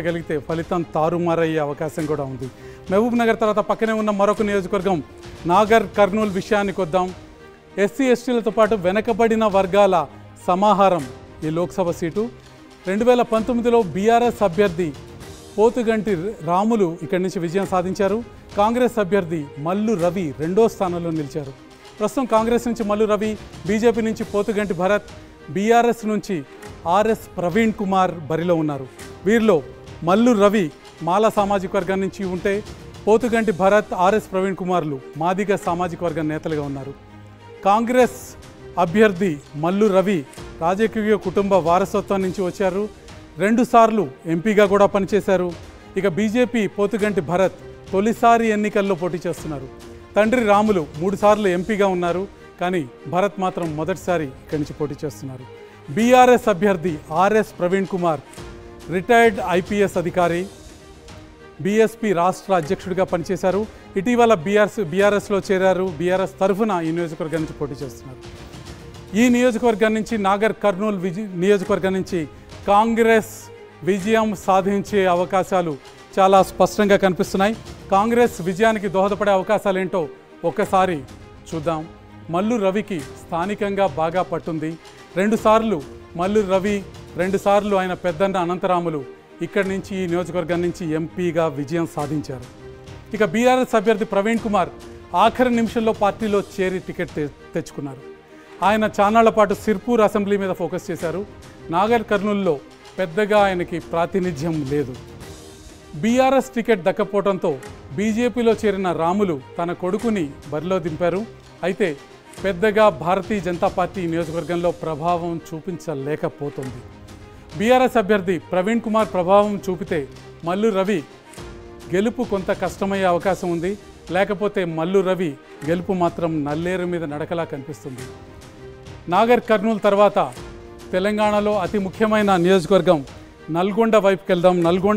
గలిగితే ఫలితం తారుమారయ్యే అవకాశం కూడా ఉంది. మహబూబ్ నగర్ తర్వాత పక్కనే ఉన్న మరొక నియోజకవర్గం నాగర్ కర్నూలు విషయానికి వద్దాం. ఎస్సీ ఎస్టీలతో పాటు వెనకబడిన వర్గాల సమాహారం ఈ లోక్సభ సీటు. 2019లో బీఆర్ఎస్ అభ్యర్థి పోతుగంటి రాములు ఇక్కడి నుంచి విజయం సాధించారు. కాంగ్రెస్ అభ్యర్థి మల్లు రవి రెండో స్థానంలో నిలిచారు. ప్రస్తుతం కాంగ్రెస్ నుంచి మల్లు రవి, బీజేపీ నుంచి పోతుగంటి భరత్, బీఆర్ఎస్ నుంచి ఆర్ఎస్ ప్రవీణ్ కుమార్ బరిలో ఉన్నారు. వీరిలో మల్లు రవి మాల సామాజిక వర్గం నుంచి ఉంటే పోతుగంటి భరత్, ఆర్ఎస్ ప్రవీణ్ కుమార్లు మాదిగ సామాజిక వర్గం నేతలుగా ఉన్నారు. కాంగ్రెస్ అభ్యర్థి మల్లు రవి రాజకీయ కుటుంబ వారసత్వం నుంచి వచ్చారు. 2 సార్లు ఎంపీగా కూడా పనిచేశారు. ఇక బీజేపీ పోతుగంటి భరత్ తొలిసారి ఎన్నికల్లో పోటీ చేస్తున్నారు. తండ్రి రాములు 3 సార్లు ఎంపీగా ఉన్నారు, కానీ భరత్ మాత్రం మొదటిసారి ఇక్కడి నుంచి పోటీ చేస్తున్నారు. బీఆర్ఎస్ అభ్యర్థి RS Praveen Kumar retired IPS అధికారి, బీఎస్పీ రాష్ట్ర అధ్యక్షుడిగా పనిచేశారు. ఇటీవల బీఆర్ఎస్లో చేరారు. బీఆర్ఎస్ తరఫున ఈ నియోజకవర్గం నుంచి పోటీ చేస్తున్నారు. ఈ నియోజకవర్గం నుంచి నాగర్ కర్నూలు నియోజకవర్గం నుంచి కాంగ్రెస్ విజయం సాధించే అవకాశాలు చాలా స్పష్టంగా కనిపిస్తున్నాయి. కాంగ్రెస్ విజయానికి దోహదపడే అవకాశాలు ఏంటో ఒక్కసారి చూద్దాం. మల్లు రవికి స్థానికంగా బాగా పట్టుంది. 2 సార్లు మల్లు రవి, 2 సార్లు ఆయన పెద్దన్న అనంతరాములు ఇక్కడి నుంచి ఈ నియోజకవర్గం నుంచి ఎంపీగా విజయం సాధించారు. ఇక బీఆర్ఎస్ అభ్యర్థి ప్రవీణ్ కుమార్ ఆఖరి నిమిషంలో పార్టీలో చేరి టికెట్ తెచ్చుకున్నారు. ఆయన చాన్నాళ్ల పాటు సిర్పూర్ అసెంబ్లీ మీద ఫోకస్ చేశారు. నాగర్ కర్నూలులో పెద్దగా ఆయనకి ప్రాతినిధ్యం లేదు. బీఆర్ఎస్ టికెట్ దక్కపోవడంతో బీజేపీలో చేరిన రాములు తన కొడుకుని బరిలో దింపారు. అయితే పెద్దగా భారతీయ జనతా పార్టీ నియోజకవర్గంలో ప్రభావం చూపించలేకపోతుంది. బీఆర్ఎస్ అభ్యర్థి ప్రవీణ్ కుమార్ ప్రభావం చూపితే మల్లు రవి గెలుపు కొంత కష్టమయ్యే అవకాశం ఉంది. లేకపోతే మల్లు రవి గెలుపు మాత్రం నల్లేరు మీద నడకలా కనిపిస్తుంది. నాగర్ కర్నూలు తర్వాత తెలంగాణలో అతి ముఖ్యమైన నియోజకవర్గం నల్గొండ వైపుకి వెళ్దాం. నల్గొండ